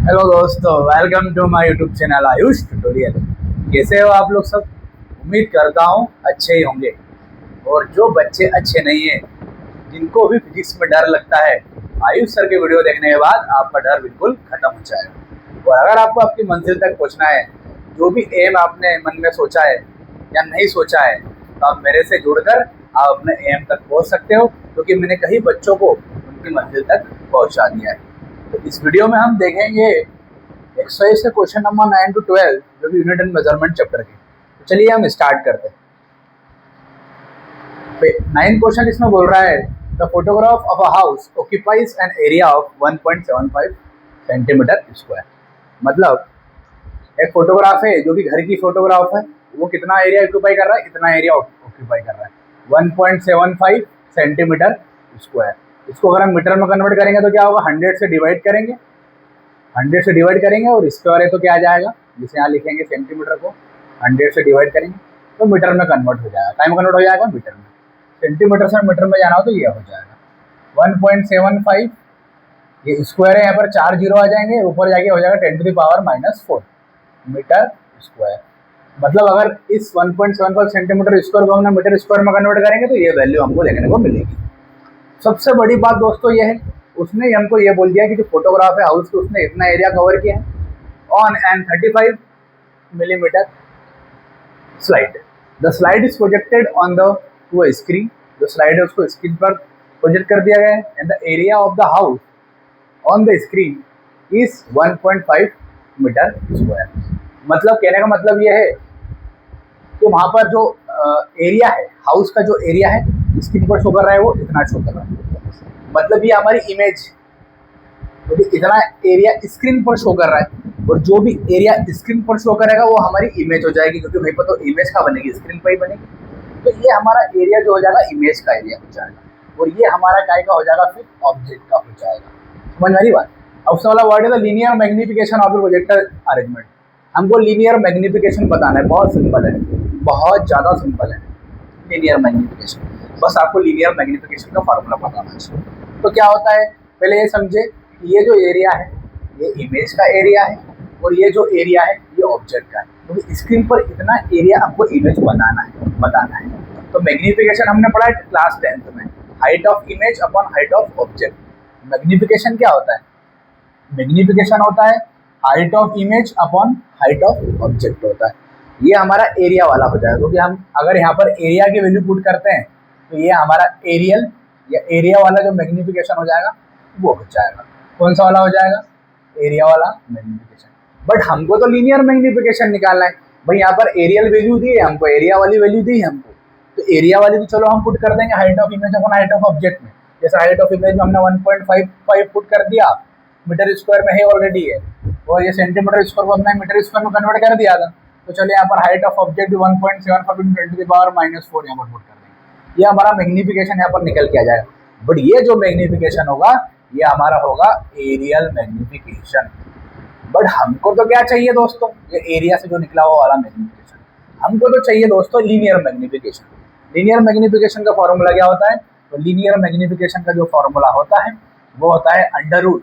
Hello दोस्तों, welcome to my YouTube channel Ayush tutorial. कैसे हो आप लोग सब? उम्मीद करता हूँ अच्छे ही होंगे। और जो बच्चे अच्छे नहीं हैं, जिनको भी फिजिक्स में डर लगता है, आयुष सर के वीडियो देखने के बाद आपका डर बिल्कुल खत्म हो जाएगा। और अगर आपको आपकी मंजिल तक पहुँचना है, जो भी एम आपने मन में सोचा है या नहीं सोचा है, तो आप मेरे से जुड़कर आप अपने एम तक पहुँच सकते हो, क्योंकि मैंने कई बच्चों को उनकी मंजिल तक पहुँचा दिया है। तो इस वीडियो में हम देखेंगे एक्सरसाइज से क्वेश्चन नंबर 9 to 12, जो भी यूनिट एंड मेजरमेंट चैप्टर के। तो चलिए हम स्टार्ट करते हैं। 9 क्वेश्चन इसमें बोल रहा है, the photograph of a house occupies an area of 1.75 centimetre square. मतलब एक फोटोग्राफ है, जो कि घर की फोटोग्राफ है, वो कितना एरिया ऑक्यूपाई कर रहा है? इतना एरिया ऑक्यूपाई कर रहा है, 1.75 सेंटीमीटर स्क्वायर। इसको अगर हम मीटर में कन्वर्ट करेंगे तो क्या होगा? 100 से डिवाइड करेंगे, 100 से डिवाइड करेंगे और स्क्वायर है तो क्या आ जाएगा? जिसे यहाँ लिखेंगे सेंटीमीटर को 100 से डिवाइड करेंगे तो मीटर में कन्वर्ट हो जाएगा। टाइम कन्वर्ट हो जाएगा मीटर में। सेंटीमीटर से मीटर में जाना हो तो ये हो जाएगा 1.75। ये स्क्वायर है, यहाँ पर 4 जीरो आ जाएंगे, ऊपर जाके हो जाएगा 10⁻⁻⁴ मीटर स्क्वायर। मतलब अगर इस 1.75 सेंटीमीटर स्क्वायर को हमने मीटर स्क्वायर में कन्वर्ट करेंगे तो ये वैल्यू हमको देखने को मिलेगी। सबसे बड़ी बात दोस्तों ये है, उसने हमको ये बोल दिया कि जो फोटोग्राफ है हाउस की, उसने इतना एरिया कवर किया है on an 35 millimetre slide. The slide is projected on the to a screen. जो स्लाइड है उसको स्क्रीन पर प्रोजेक्ट कर दिया गया है। And the area of the house on the screen is 1.5 metre square. मतलब कहने का मतलब ये है कि वहाँ पर जो एरिया है, हाउस का जो एरिया है स्क्रीन पर शो कर रहा है, वो इतना शो कर रहा है। मतलब ये हमारी इमेज, तो इतना एरिया स्क्रीन पर शो कर रहा है, और जो भी एरिया स्क्रीन पर शो करेगा वो हमारी इमेज हो जाएगी, क्योंकि भाई पर तो इमेज का बनेगी, स्क्रीन पर ही बनेगी। तो ये हमारा एरिया जो हो जाएगा, इमेज का एरिया हो जाएगा, और ये हमारा काय का हो जाएगा? फिर ऑब्जेक्ट का हो जाएगा। समझ मेरी बात? अब उससे वाला वर्ड है the linear magnification of the projector arrangement. हमको लीनियर मैग्निफिकेशन बताना है। बहुत सिंपल है, बहुत ज़्यादा सिंपल है लीनियर मैग्निफिकेशन। बस आपको लीनियर मैग्निफिकेशन का फार्मूला बताना है। तो क्या होता है, पहले ये समझे कि ये जो एरिया है ये इमेज का एरिया है, और ये जो एरिया है ये ऑब्जेक्ट का है, क्योंकि तो स्क्रीन पर इतना एरिया आपको इमेज बताना है। तो मैग्निफिकेशन हमने पढ़ा है क्लास 10th में, height of image upon height of object. Magnification क्या होता है? मैग्निफिकेशन होता है height of image upon height of object होता है। ये हमारा एरिया वाला हो जाएगा, क्योंकि हम अगर यहाँ पर एरिया की वैल्यू पुट करते हैं तो ये हमारा एरियल या एरिया वाला जो मैग्निफिकेशन हो जाएगा वो हो जाएगा। कौन सा वाला हो जाएगा? एरिया वाला मैग्निफिकेशन। बट हमको तो लीनियर मैग्निफिकेशन निकालना है। भाई यहाँ पर एरियल वैल्यू दी है हमको, एरिया वाली वैल्यू दी है हमको, तो एरिया वाली भी चलो हम पुट कर देंगे height of image upon height of object में। जैसे हाइट ऑफ इमेज में हमने 1.55 पुट कर दिया, मीटर स्क्वायर में है ऑलरेडी है, और ये सेंटीमीटर स्क्वायर को हमने मीटर स्क्वायर में कन्वर्ट कर दिया था। तो चलिए यहाँ पर हाइट ऑफ ऑब्जेक्ट 1.75 × 10⁻⁻⁴ यहाँ पर पुट कर देंगे। ये हमारा मैग्निफिकेशन यहाँ पर निकल के आ जाएगा। बट ये जो मैग्निफिकेशन होगा ये हमारा होगा एरियल मैग्निफिकेशन। बट हमको तो क्या चाहिए दोस्तों? ये एरिया से जो निकला हुआ वाला मैग्निफिकेशन हमको तो चाहिए दोस्तों लीनियर मैग्निफिकेशन। लीनियर मैग्निफिकेशन का फॉर्मूला क्या होता है? तो लीनियर मैग्निफिकेशन का जो फॉर्मूला होता है वो होता है अंडर रूट।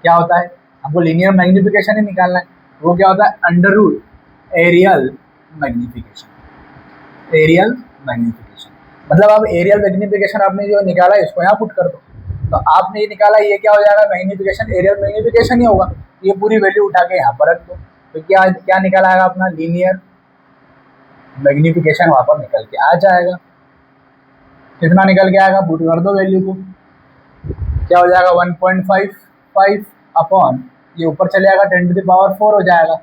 क्या होता है? हमको लीनियर मैग्निफिकेशन ही निकालना है। वो क्या होता है? Under root aerial magnification. Aerial magnification मतलब अब एरियल मैग्निफिकेशन आपने जो निकाला इसको यहाँ पुट कर दो। तो आपने ये निकाला, ये क्या हो जाएगा? मैग्निफिकेशन, एरियल मैग्निफिकेशन ही होगा। ये पूरी वैल्यू उठा के यहाँ पर रख दो, तो क्या क्या निकल आएगा? अपना लीनियर मैग्निफिकेशन वहाँ पर निकल के आ जाएगा। कितना निकल के आएगा? पुट कर दो वैल्यू को। क्या हो जाएगा? 1.55 अपॉन ये ऊपर चले जाएगा 10⁻⁴ हो जाएगा।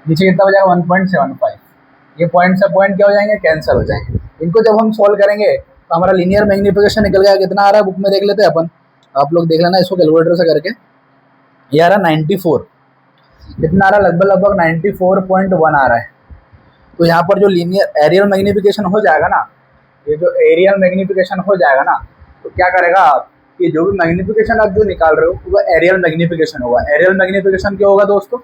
नीचे कितना हो जाएगा? 1.75। ये पॉइंट से पॉइंट क्या हो जाएंगे? कैंसिल हो जाएंगे। इनको जब हम सॉल्व करेंगे तो हमारा लीनियर मैग्निफिकेशन निकल गया। कितना आ रहा है? बुक में देख लेते हैं अपन, आप लोग देख लेना इसको कैलकुलेटर से करके। ये आ रहा 94। कितना आ रहा है? लगभग 94.1 आ रहा है। तो यहाँ पर जो लीनियर एरियल मैग्निफिकेशन हो जाएगा ना, ये जो एरियल मैग्निफिकेशन हो जाएगा ना, तो क्या करेगा आप, ये जो भी मैग्निफिकेशन आप जो निकाल रहे हो वो एरियल मैग्निफिकेशन होगा। एरियल मैग्निफिकेशन क्यों होगा दोस्तों?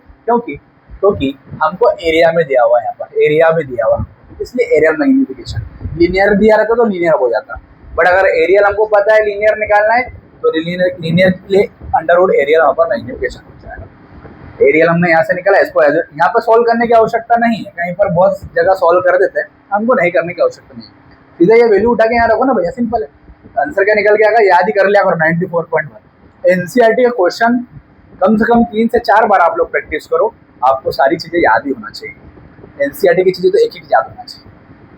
क्योंकि हमको एरिया में दिया हुआ है, यहाँ पर एरिया में दिया हुआ, इसलिए एरियल मैग्निफिकेशन। लीनियर दिया रहता तो लीनियर हो जाता, बट अगर एरियल हमको पता है लीनियर निकालना है तो लीनियर के लिए अंडर रूट एरियल वहाँ पर मैग्निफिकेशन हो जाएगा। एरियल हमने यहाँ से निकाला, इसको यहाँ पर सॉल्व करने की आवश्यकता नहीं है, कहीं पर बहुत जगह सॉल्व कर देते हैं, हमको नहीं करने की आवश्यकता नहीं है। सीधा ये वैल्यू उठा के यहाँ रखो ना भैया, सिंपल है, आंसर क्या निकल के आएगा, याद ही कर लिया करो 94.1। एनसीईआरटी का क्वेश्चन कम से कम 3 से 4 बार आप लोग प्रैक्टिस करो, आपको सारी चीज़ें याद ही होना चाहिए। एनसीईआरटी की चीज़ें तो एक याद होना चाहिए,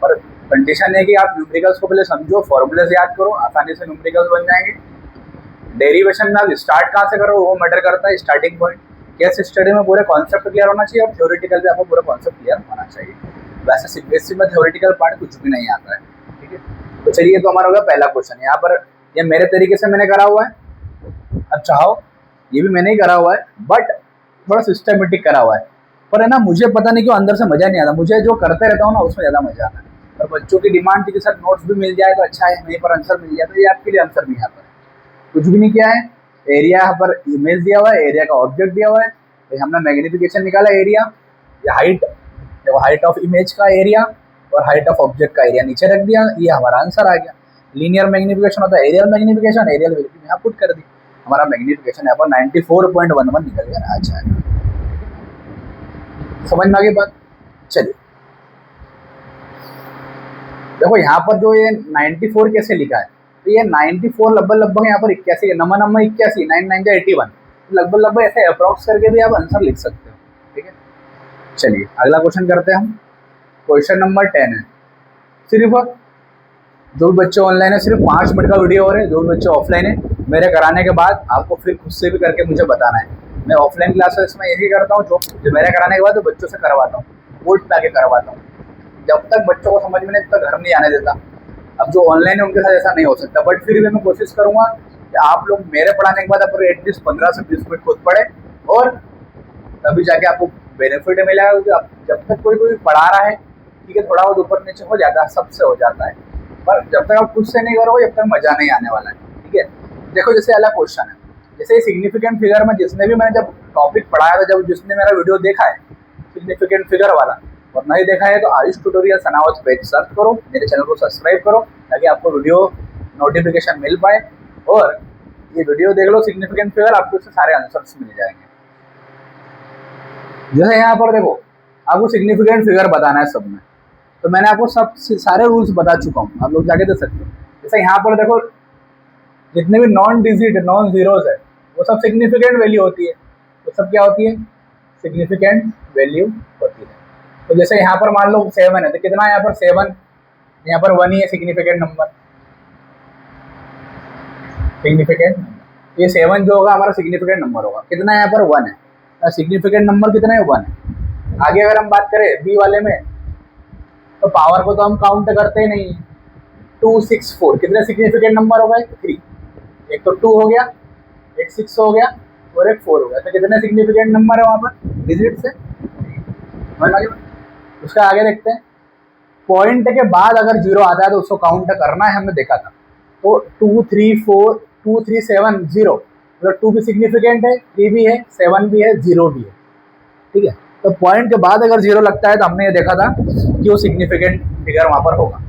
पर कंडीशन है कि आप न्यूमेरिकल्स को पहले समझो, फॉर्मूले से याद करो, आसानी से न्यूमेरिकल्स बन जाएंगे। डेरिवेशन में आप स्टार्ट कहाँ से करो वो मैटर करता है, स्टार्टिंग पॉइंट। केस स्टडी में पूरे कॉन्सेप्ट क्लियर होना चाहिए और थ्योरेटिकल भी आपको पूरा कॉन्सेप्ट क्लियर होना चाहिए। वैसे सीबीएसई में थ्योरेटिकल पार्ट कुछ भी नहीं आता है, ठीक है। तो चलिए, तो हमारा होगा पहला क्वेश्चन। यहाँ पर ये मेरे तरीके से मैंने करा हुआ है, अब चाहो ये भी मैंने ही करा हुआ है, बट थोड़ा सिस्टमेटिक करा हुआ है। पर है ना, मुझे पता नहीं क्यों अंदर से मजा नहीं आता, मुझे जो करते रहता हूँ ना उसमें ज़्यादा मजा आता है। और बच्चों की डिमांड थी कि सर नोट्स भी मिल जाए तो अच्छा है, वहीं पर आंसर मिल जाए, तो ये आपके लिए आंसर नहीं आता है। कुछ भी नहीं किया है, एरिया यहाँ पर इमेज दिया हुआ है, एरिया का ऑब्जेक्ट दिया हुआ है, तो हमने मैग्निफिकेशन निकाला area, height, height of image का एरिया और हाइट ऑफ ऑब्जेक्ट का एरिया नीचे रख दिया, ये हमारा आंसर आ गया। लीनियर मैग्निफिकेशन होता है एरियल मैग्निफिकेशन, एरियल वैल्यू यहाँ पुट कर दी, हमारा मैग्निफिकेशन यहाँ पर 94.11 निकल गया। अच्छा है, समझ में आ गई बात। चलिए देखो यहाँ पर जो ये 94 कैसे लिखा है, तो ये 94 लगभग यहाँ पर 81 नंबर 81, 9 9 81, लगभग ऐसे अप्रॉक्स करके भी आप आंसर लिख सकते हो, ठीक है। चलिए अगला क्वेश्चन करते हैं हम। क्वेश्चन नंबर 10 है। सिर्फ जो भी बच्चे ऑनलाइन है सिर्फ 5 मिनट का वीडियो हो रहा है, जो भी बच्चे ऑफलाइन है मेरे कराने के बाद आपको फिर खुद से भी करके मुझे बताना है। मैं ऑफलाइन क्लासेस में यही करता हूँ, जो मेरे कराने के बाद तो बच्चों से करवाता हूँ, बोर्ड पे आके करवाता हूँ। जब तक बच्चों को समझ में नहीं तब तक घर नहीं आने देता। अब जो ऑनलाइन है उनके साथ ऐसा नहीं हो सकता, बट फिर भी मैं कोशिश करूँगा कि आप लोग मेरे पढ़ाने के बाद अपने एटलीस्ट 15 से 20 मिनट खुद पढ़े, और तभी जाके आपको बेनिफिट मिलेगा। क्योंकि जब तक कोई पढ़ा रहा है, ठीक है, थोड़ा बहुत ऊपर नीचे हो जाता है, सबसे हो जाता है, पर जब तक आप खुद से नहीं करोगे जब तक मजा नहीं आने वाला है, ठीक है। देखो जैसे अलग क्वेश्चन है, जैसे सिग्निफिकेंट फिगर में जिसने भी मैंने जब टॉपिक पढ़ाया था, जब जिसने मेरा वीडियो देखा है सिग्निफिकेंट फिगर वाला और नहीं देखा है तो Ayush tutorial Sanawat page search करो, मेरे चैनल को सब्सक्राइब करो ताकि आपको वीडियो नोटिफिकेशन मिल पाए, और ये वीडियो देख लो सिग्निफिकेंट फिगर, आपको उससे सारे आंसर्स मिल जाएंगे। जैसे यहाँ पर देखो आपको सिग्निफिकेंट फिगर बताना है सब में, तो मैंने आपको सब सारे रूल्स बता चुका हूँ, आप लोग जाके देख सकते हो। जैसे यहाँ पर देखो जितने भी नॉन डिजिट नॉन जीरोज है वो सब सिग्निफिकेंट वैल्यू होती है, वो सब क्या होती है, सिग्निफिकेंट वैल्यू होती है। तो जैसे यहाँ पर मान लो 7 है, तो कितना है यहाँ पर 7, यहाँ पर 1 ही है सिग्निफिकेंट नंबर, सिग्निफिकेंट ये 7 जो होगा हमारा सिग्निफिकेंट नंबर होगा। कितना है यहाँ पर 1 है, सिग्निफिकेंट नंबर कितना है 1 है। आगे अगर हम बात करें बी वाले में, तो पावर को तो हम काउंट करते ही नहीं, 264 कितने सिग्निफिकेंट नंबर हो गए 3, एक तो 2 हो गया, एक 6 हो गया और एक 4 हो गया, तो कितने सिग्निफिकेंट नंबर है वहाँ पर डिजिट से। उसका आगे देखते हैं, पॉइंट के बाद अगर 0 आता है तो उसको काउंट करना है, हमने देखा था। तो 2 3 4 2 3 7 0, मतलब 2 भी सिग्निफिकेंट है, 3 भी है, 7 भी है, 0 भी है, ठीक है। तो पॉइंट के बाद अगर 0 लगता है तो हमने ये देखा था कि वो सिग्निफिकेंट फिगर वहाँ पर होगा।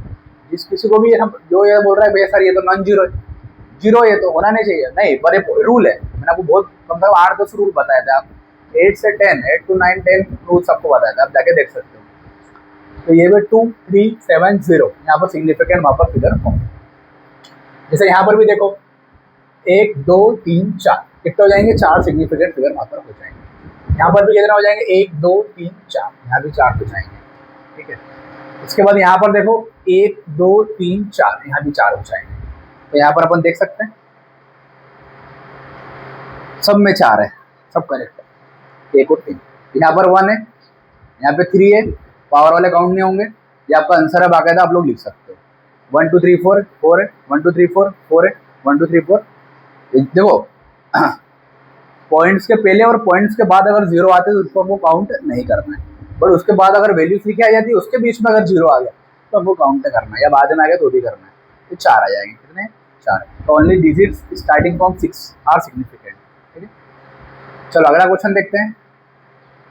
जिस किसी को भी हम जो ये बोल रहा है भैया सर ये तो नॉन जीरो है, जीरो ये तो होना नहीं चाहिए, नहीं, पर एक रूल है, मैंने आपको बहुत कम से कम 8-10 रूल बताए थे, आप 8 से 10 8 to 9 10 रूल सबको बताए थे, आप जाके देख सकते हो। तो ये भी 2 3 7 0 यहाँ पर सिग्निफिकेंट वहाँ पर फिगर होगा। जैसे यहाँ पर भी देखो 1 2 3 4 कितने हो जाएंगे, 4 सिग्निफिकेंट फिगर वहाँ पर हो जाएंगे। यहाँ पर भी कितना हो जाएंगे 1 2 3 4, यहाँ भी 4 हो जाएंगे, ठीक है। इसके बाद यहाँ पर देखो 1 2 3 4, यहाँ भी 4 हो जाएंगे। तो यहाँ पर अपन देख सकते हैं सब में 4 है, सब करेक्ट है, 1 और 3। यहाँ पर 1 है, यहाँ पे 3 है, पावर वाले काउंट नहीं होंगे, ये आपका आंसर है, बाकायदा आप लोग लिख सकते हो। 1 2 3 4 4 है, 1 2 3 4 4 है, 1 2 3 4। देखो पॉइंट्स के पहले और पॉइंट्स के बाद अगर 0 आते तो उसको हमको काउंट नहीं करना है, बट उसके बाद अगर वैल्यूज लिखी आ जाती है उसके बीच में अगर 0 आ गया तो हमको काउंट करना है, या बाद में आ गया तो भी करना है। तो 4 आ जाएंगे, कितने 4। तो only digits starting from 6 are significant, ठीक है। चलो अगला क्वेश्चन देखते हैं।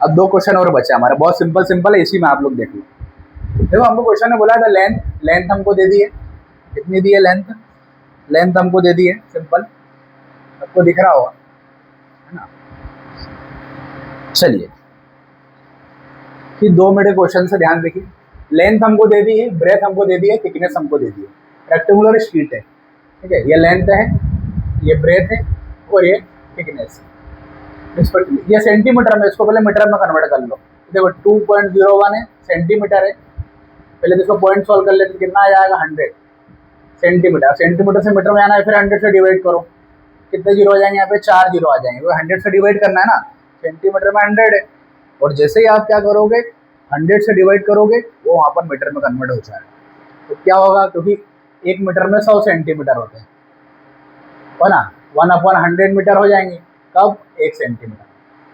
अब 2 क्वेश्चन और बचे हमारे, बहुत सिंपल है, इसी में आप लोग देख लो। देखो हमको क्वेश्चन ने बोला था लेंथ हमको दे दी है, कितनी दी है लेंथ हमको दे दी है, सिंपल, आपको दिख रहा होगा है ना। चलिए कि 2 मिनट क्वेश्चन से ध्यान देखिए। लेंथ हमको दे दी है, ब्रेथ हमको दे दी है, थिकनेस हमको दे दी है। रेक्टेंगुलर शीट है, ठीक है, ये लेंथ है, ये ब्रेथ है और ये थिकनेस है। इस पर ये सेंटीमीटर में, इसको पहले मीटर में कन्वर्ट कर लो। देखो 2.01 है, सेंटीमीटर है। पहले तो इसको पॉइंट सॉल्व कर लेते, कितना आ जाएगा 100 सेंटीमीटर। सेंटीमीटर से मीटर में आना है, फिर 100 से डिवाइड करो, कितने जीरो आ जाएंगे यहाँ पे, 4 जीरो आ जाएंगे। 100 से डिवाइड करना है ना, सेंटीमीटर में 100 है, और जैसे ही आप क्या करोगे 100 से डिवाइड करोगे वो वहाँ पर मीटर में कन्वर्ट हो जाएगा। तो क्या होगा, क्योंकि 1 मीटर में 100 सेंटीमीटर होते हैं, है ना, 1/100 मीटर हो जाएंगे। कब, 1 सेंटीमीटर।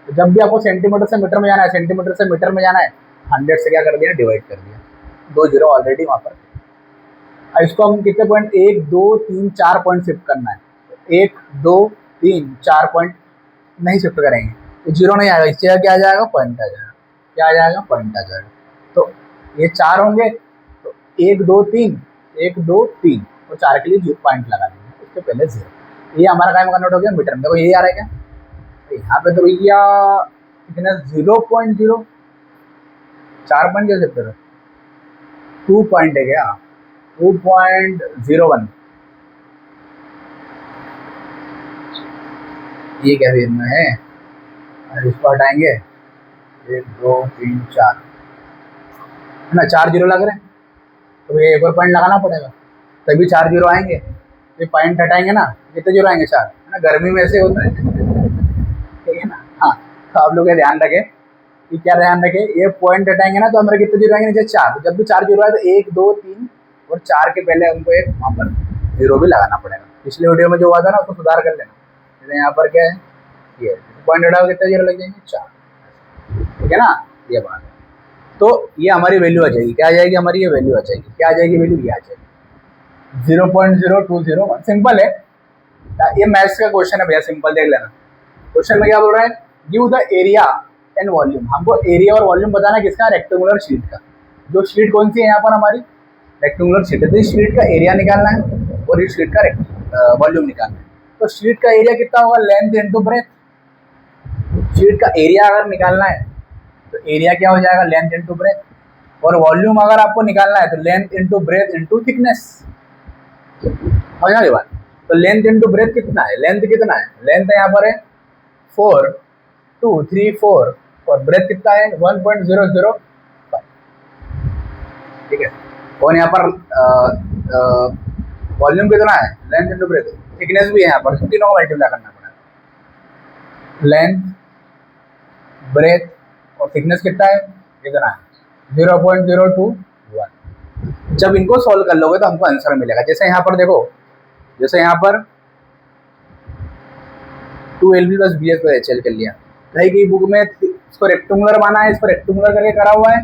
तो जब भी आपको सेंटीमीटर से मीटर में जाना है, सेंटीमीटर से मीटर में जाना है, 100 से क्या कर दिया, डिवाइड कर दिया। 2 जीरो ऑलरेडी वहाँ पर। अब इसको हम कितने पॉइंट, 1 2 3 4 पॉइंट शिफ्ट करना है। 1 2 3 4 पॉइंट नहीं शिफ्ट करेंगे तो जीरो नहीं आएगा, इससे क्या आ जाएगा, पॉइंट आ जाएगा। क्या आ जाएगा, पॉइंट आ जाएगा। तो ये 4 होंगे, तो 1 2 3 1 2 3 और 4 के लिए पॉइंट लगा देंगे, उसके पहले 0। ये हमारा टाइम कन्वर्ट हो गया मीटर में। देखो ये आ रहा है क्या, तो यहाँ पे तो भैया कितना 0.0, 4 पॉइंट कैसे फिर 2 पॉइंट है क्या, 2.01। ये क्या फिर में है, इसको हटाएंगे, 1 2 3 4 है ना, 4 जीरो लग रहे हैं, तो ये एक और पॉइंट लगाना पड़ेगा, तभी 4 जीरो आएंगे। ये पॉइंट हटाएंगे ना, कितने जीरो आएंगे, 4, है ना। गर्मी में ऐसे होता है, ठीक है ना। हाँ, तो आप लोग ये ध्यान रखें कि क्या ध्यान रखें, ये पॉइंट हटाएंगे ना तो हमारे कितने जीरो आएंगे, नीचे 4। जब भी 4 जीरो आए तो 1 2 3 और 4 के पहले हमको एक वहाँ पर जीरो भी लगाना पड़ेगा। पिछले वीडियो में जो हुआ था ना उसको सुधार कर लेना। जैसे यहाँ पर क्या है, ये पॉइंट हटाओ, कितने जीरो लग जाएंगे, 4, ठीक है ना, ये बात है। तो ये हमारी वैल्यू आ जाएगी, क्या आ जाएगी हमारी, ये वैल्यू आ जाएगी, क्या आ जाएगी वैल्यू, ये आ जाएगी 0.0201। सिंपल है, ये मैथ्स का क्वेश्चन है भैया, सिंपल देख लेना। क्वेश्चन में क्या बोल रहा है, give the area and volume. हमको एरिया और वॉल्यूम बताना है किसका, रेक्टेंगुलर शीट का। जो शीट कौन सी है यहाँ पर हमारी, रेक्टेंगुलर शीट है। तो इस शीट का एरिया निकालना है और इस शीट का वॉल्यूम निकालना है। तो शीट का एरिया कितना होगा, लेंथ इंटू ब्रेथ। शीट का एरिया अगर निकालना है तो एरिया क्या हो जाएगा, लेंथ इंटू ब्रेथ। और वॉल्यूम अगर आपको निकालना है तो length into breadth into thickness. समझना ये बात। तो लेंथ इंटू ब्रेथ कितना है, लेंथ कितना है, लेंथ यहाँ पर है 4 2 3 4 और ब्रेथ कितना है 1.005, ठीक है। और यहाँ पर वॉल्यूम कितना है, लेंथ इंटू ब्रेथ, थिकनेस भी है यहाँ पर, तीनों को मल्टीप्लाई करना पड़ेगा। लेंथ, ब्रेथ और थिकनेस कितना है, कितना है 0.021। जब इनको सॉल्व कर लोगे तो हमको आंसर मिलेगा। जैसे यहाँ पर देखो, जैसे यहाँ पर 2LB + BH/HL कर लिया, भाई की बुक में इसको रेक्टेंगुलर माना है, इसको रेक्टेंगुलर करके करा हुआ है।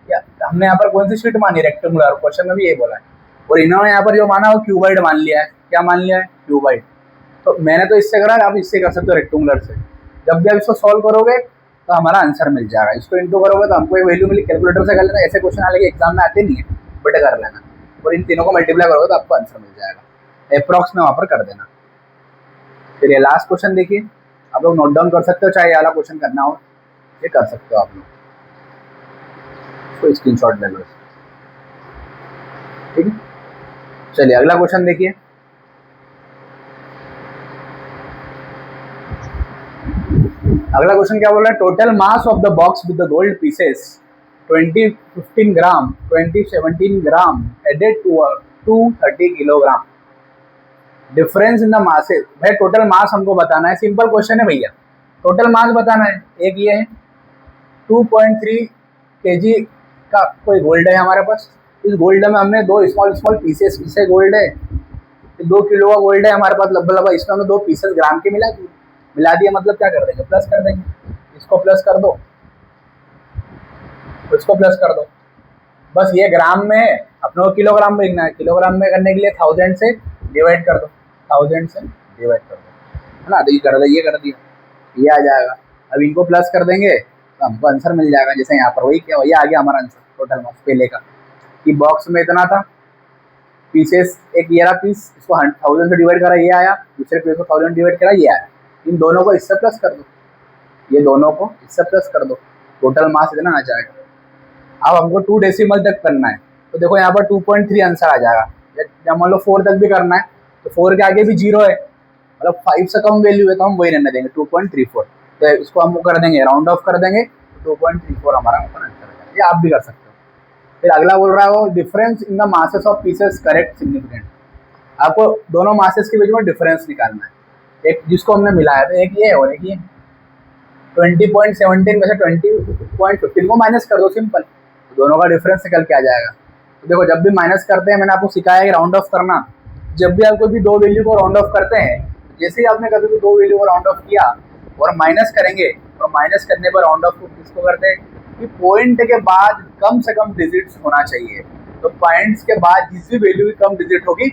या हमने यहाँ पर कौन सी शीट मानी, रेक्टेंगुलर, क्वेश्चन में भी यही बोला है। और इन्होंने यहाँ पर जो माना वो क्यूबाइड मान लिया है। क्या मान लिया है, क्यूबाइड। तो मैंने तो इससे करा, आप इससे कर सकते हो, रेक्टेंगुलर से। जब भी आप इसको सॉल्व करोगे तो हमारा आंसर मिल जाएगा। इसको इंटू करोगे तो हमको एक वैल्यू मिली, कैलकुलेटर से कर लेना। ऐसे क्वेश्चन हालांकि एग्जाम में आते नहीं है, बट कर लेना। और इन तीनों को मल्टीप्लाई करोगे तो आपको आंसर मिल जाएगा। अप्रॉक्स में वहाँ पर कर देना। फिर ये लास्ट क्वेश्चन देखिए, आप लोग नोट डाउन कर सकते हो, चाहे ये वाला क्वेश्चन करना हो ये कर सकते हो आप लोग। तो स्क्रीनशॉट ले लो, ठीक है। चलिए अगला क्वेश्चन देखिए। अगला क्वेश्चन क्या बोल रहा है, total mass of the box with the gold pieces 2015 gram 2017 gram added to 230 kilogram. Difference in the masses. भाई टोटल मास हमको बताना है, सिंपल क्वेश्चन है भैया, टोटल मास बताना है। एक ये है 2.3 kg का कोई गोल्ड है हमारे पास। इस गोल्ड में हमने 2 स्मॉल पीसेस, इससे गोल्ड है 2 किलो का गोल्ड है हमारे पास लगभग। इसमें हमने 2 पीसेस ग्राम के मिला दिया, मतलब क्या कर देंगे, प्लस कर देंगे। इसको प्लस कर दो, इसको प्लस कर दो। बस ये ग्राम में है, अपने को किलोग्राम में लिखना है। किलोग्राम में करने के लिए 1000 से डिवाइड कर दो, 1000 से डिवाइड कर दो, है ना। तो ये कर दिया, ये आ जाएगा। अब इनको प्लस कर देंगे तो हमको आंसर मिल जाएगा। जैसे यहाँ पर वही क्या, वही आ गया हमारा आंसर। टोटल मास पहले का कि बॉक्स में इतना था, पीसेस एक ये रहा पीस, इसको 1000 से डिवाइड करा, ये आया। दूसरे पीस को 1000 डिवाइड करा, ये आया। इन दोनों को इससे प्लस कर दो, ये दोनों को इससे प्लस कर दो, टोटल मास इतना आ जाएगा। अब हमको 2 डेसिमल तक करना है, तो देखो यहाँ पर 2.3 आंसर आ जाएगा। या मान लो 4 तक भी करना है तो 4 के आगे भी 0 है, मतलब 5 से कम वैल्यू है तो हम वही रहने देंगे 2.34। तो इसको हम कर देंगे, राउंड ऑफ कर देंगे, 2.34 हमारा आंसर है। ये आप भी कर सकते हो। फिर अगला बोल रहा है वो difference in the masses of pieces correct significant. आपको दोनों मासेस के बीच में डिफरेंस निकालना है, एक जिसको हमने मिलाया था, एक ये और एक ये। 20.17 में से 20.15 को माइनस कर दो, सिंपल, तो दोनों का डिफरेंस निकल के आ जाएगा। तो देखो जब भी माइनस करते हैं, मैंने आपको सिखाया है राउंड ऑफ करना। जब भी आप कोई भी दो वैल्यू को राउंड ऑफ करते हैं, जैसे ही आपने कभी भी दो वैल्यू को राउंड ऑफ किया और माइनस करेंगे, और माइनस करने पर राउंड ऑफ को किसको करते हैं कि पॉइंट के बाद कम से कम डिजिट्स होना चाहिए। तो पॉइंट्स के बाद जिस भी वैल्यू की कम डिजिट होगी,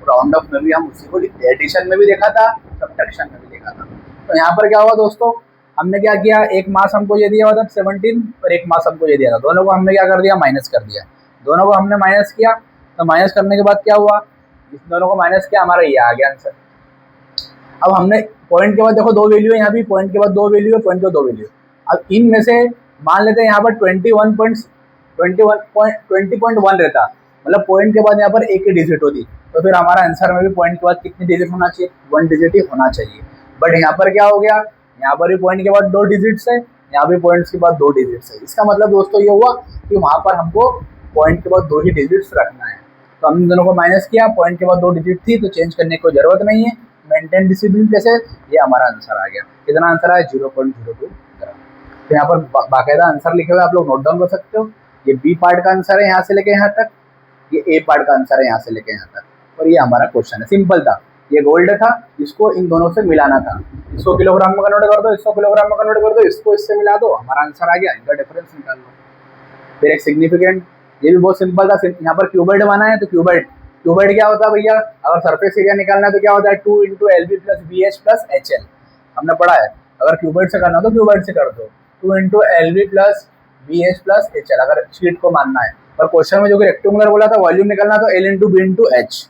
राउंड ऑफ में भी हम उसी को लिखते हैं। एडिशन में भी देखा था, सब्ट्रैक्शन में भी देखा था। तो यहाँ पर क्या हुआ दोस्तों, हमने क्या किया, एक मास हमको ये दिया हुआ था 17 और एक मास हमको ये दिया था, दोनों को हमने क्या कर दिया, माइनस कर दिया। दोनों को हमने माइनस किया, तो माइनस करने के बाद क्या हुआ, इस दोनों को माइनस किया, हमारा ये आ गया आंसर। अब हमने पॉइंट के बाद देखो दो वैल्यू है, यहाँ भी पॉइंट के बाद दो वैल्यू है, पॉइंट के बाद दो वैल्यू। अब इनमें से मान लेते हैं यहाँ पर 20.1 रहता, मतलब पॉइंट के बाद यहाँ पर एक ही डिजिट होती, तो फिर हमारा आंसर में भी पॉइंट के बाद कितनी डिजिट होना चाहिए, 1 डिजिट ही होना चाहिए। बट यहाँ पर क्या हो गया, यहाँ पर भी पॉइंट के बाद 2 डिजिट्स है, यहाँ भी पॉइंट्स के बाद 2 डिजिट्स है। इसका मतलब दोस्तों ये हुआ कि वहाँ पर हमको पॉइंट के बाद 2 ही डिजिट्स रखना है। तो हमने दोनों को माइनस किया, पॉइंट के बाद 2 डिजिट थी तो चेंज करने की कोई जरूरत नहीं है, मेंटेन डिसिप्लिन कैसे, ये हमारा आंसर आ गया। कितना आंसर आया, 0.02 ग्राम। तो यहाँ पर बाकायदा आंसर लिखे हुए आप लोग नोट डाउन कर सकते हो। ये बी पार्ट का आंसर है यहाँ से लेके यहाँ तक, ये ए पार्ट का आंसर है यहाँ से लेके यहाँ तक, और ये हमारा क्वेश्चन है। सिंपल था, ये गोल्ड था, इसको इन दोनों से मिलाना था। इसको किलोग्राम में कन्वर्ट कर दो, इसको किलोग्राम में कन्वर्ट कर दो, इसको इससे मिला दो, हमारा आंसर आ गया। इनका डिफरेंस निकाल लो। फिर एक सिग्निफिकेंट, ये भी बहुत सिंपल था। यहाँ पर क्यूबॉइड बना है, तो क्यूबॉइड क्या होता है भैया, अगर सरफेस एरिया निकालना है तो क्या होता है, 2 × LB + BH + HL, हमने पढ़ा है। अगर क्यूबॉइड से करना हो तो क्यूबॉइड से कर दो, 2 × LB + BH + HL अगर शीट को मानना है। और क्वेश्चन में जो कि रेक्टेंगुलर बोला था, वॉल्यूम निकालना तो L × B × H।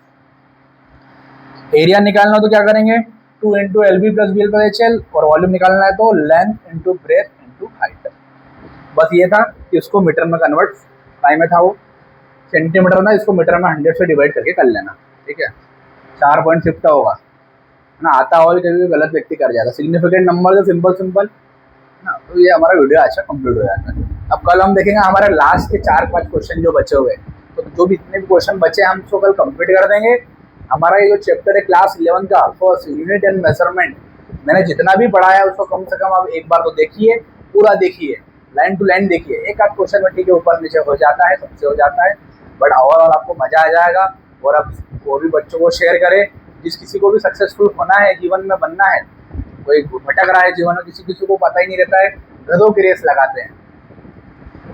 एरिया निकालना हो तो क्या करेंगे, 2 × LB + BL + HL, और वॉल्यूम निकालना है तो लेंथ × ब्रेथ × हाइट। बस ये था कि उसको मीटर में कन्वर्ट, टाइम में था वो सेंटीमीटर ना, इसको मीटर में 100 से डिवाइड करके कर लेना, ठीक है। 4 पॉइंट शिफ्ट होगा ना, आता हो कभी भी गलत व्यक्ति कर जाता। सिग्निफिकेंट नंबर तो सिंपल ना। तो ये हमारा वीडियो अच्छा कंप्लीट हो जाता है। अब कल हम देखेंगे हमारे लास्ट के 4-5 क्वेश्चन जो बचे हुए, तो जो भी इतने भी क्वेश्चन बचे हम उसको कल कंप्लीट कर देंगे। हमारा ये जो चैप्टर है क्लास 11 का फर्स्ट यूनिट एंड मेजरमेंट, मैंने जितना भी पढ़ाया उसको कम से कम आप एक बार तो देखिए, पूरा देखिए, लाइन टू लाइन देखिए। एक आध क्वेश्चन में ठीक है ऊपर नीचे हो जाता है, सबसे हो जाता है, बट ओवरऑल आपको मजा आ जाएगा। और अब वो भी बच्चों को शेयर करें, जिस किसी को भी सक्सेसफुल होना है, जीवन में बनना है, कोई भटक रहा है जीवन में, किसी को पता ही नहीं रहता है, गधों की रेस लगाते हैं,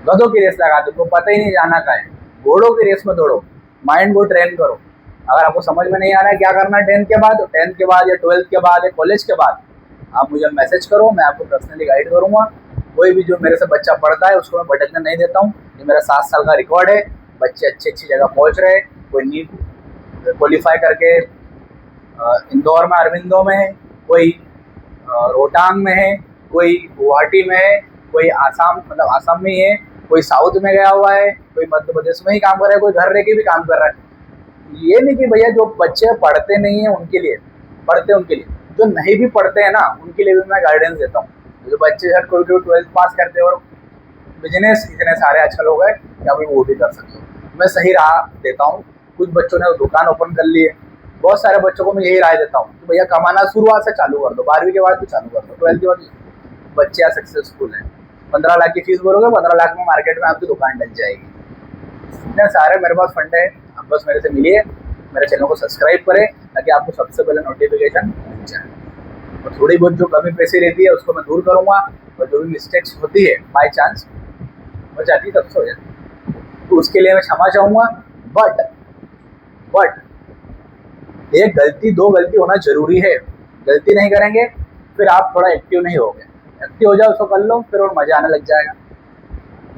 तो पता ही नहीं जाना का है। घोड़ों की रेस में दौड़ो, माइंड को ट्रेन करो। अगर आपको समझ में नहीं आ रहा है क्या करना है 10th के बाद, तो 10th के बाद या 12th के बाद या कॉलेज के बाद आप मुझे मैसेज करो, मैं आपको पर्सनली गाइड करूँगा। कोई भी जो मेरे से बच्चा पढ़ता है उसको मैं भटकने नहीं देता हूँ। ये मेरा 7 साल का रिकॉर्ड है, बच्चे अच्छी जगह पहुँच रहे। कोई नीट क्वालिफाई करके इंदौर में अरविंदो में है, कोई रोहतांग में है, कोई गुवाहाटी में है, कोई आसाम मतलब आसाम में ही है, कोई साउथ में गया हुआ है, कोई मध्य प्रदेश में ही काम कर रहा है, कोई घर रह के भी काम कर रहा है। ये नहीं कि भैया जो बच्चे पढ़ते नहीं हैं उनके लिए, पढ़ते हैं उनके लिए, जो नहीं भी पढ़ते हैं ना उनके लिए भी मैं गाइडेंस देता हूँ। जो बच्चे सर कोई 12th पास करते हैं और बिजनेस इतने सारे आजकल हो गए कि आप वो भी कर सकते हो, मैं सही राह देता हूँ। कुछ बच्चों ने दुकान ओपन कर ली है, बहुत सारे बच्चों को मैं यही राय देता हूँ कि भैया कमाना शुरुआत से चालू कर दो, 12वीं के बाद भी चालू कर दो, 12th के बाद बच्चे सक्सेसफुल हैं। 15 लाख की फीस भरोगे, 15 लाख में मार्केट में आपकी दुकान डल जाएगी। इतने सारे मेरे पास फंड है, आप बस मेरे से मिलिए, मेरे चैनल को सब्सक्राइब करें ताकि आपको सबसे पहले नोटिफिकेशन मिल जाए। और थोड़ी बहुत जो कमी पैसे रहती है उसको मैं दूर करूँगा, और जो भी मिस्टेक्स होती है बाई चांस हो जाती है, सबसे हो जाती है, तो उसके लिए मैं क्षमा चाहूँगा। बट एक गलती 2 गलती होना जरूरी है। गलती नहीं करेंगे फिर आप थोड़ा एक्टिव नहीं होगे, एक्टिव हो जाओ उसको कर लो, फिर और मज़ा आने लग जाएगा।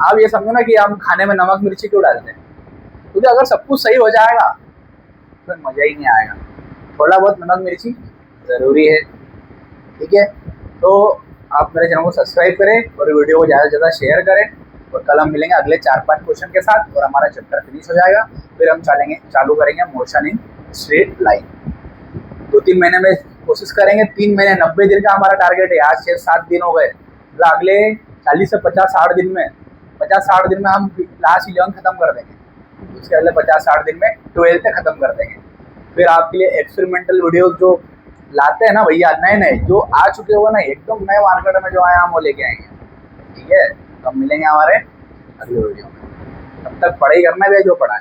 आप ये समझो ना कि हम खाने में नमक मिर्ची क्यों डालते हैं, क्योंकि अगर सब कुछ सही हो जाएगा फिर मज़ा ही नहीं आएगा। थोड़ा बहुत नमक मिर्ची ज़रूरी है। ठीक है, तो आप मेरे चैनल को सब्सक्राइब करें और वीडियो को ज़्यादा से ज़्यादा शेयर करें। और कल हम मिलेंगे अगले 4-5 क्वेश्चन के साथ और हमारा चैप्टर फिनिश हो जाएगा। फिर हम चालू करेंगे मोशन इन स्ट्रेट लाइन। 2-3 महीने में कोशिश करेंगे, 3 महीने 90 दिन का हमारा टारगेट है। आज 6-7 दिन हो गए, मतलब अगले 40 से 50-60 दिन में 50-60 दिन में हम क्लास 11 खत्म कर देंगे। उसके अगले 50-60 दिन में 12th खत्म कर देंगे। फिर आपके लिए एक्सपेरिमेंटल वीडियोस जो लाते हैं ना भैया, नए नए जो आ चुके हो ना, एकदम नए मार्केट में जो आए हम वो लेके आएंगे। ठीक है, तो हम मिलेंगे हमारे अगले वीडियो में। तब तक पढ़ाई करना भी है जो पढ़ा है।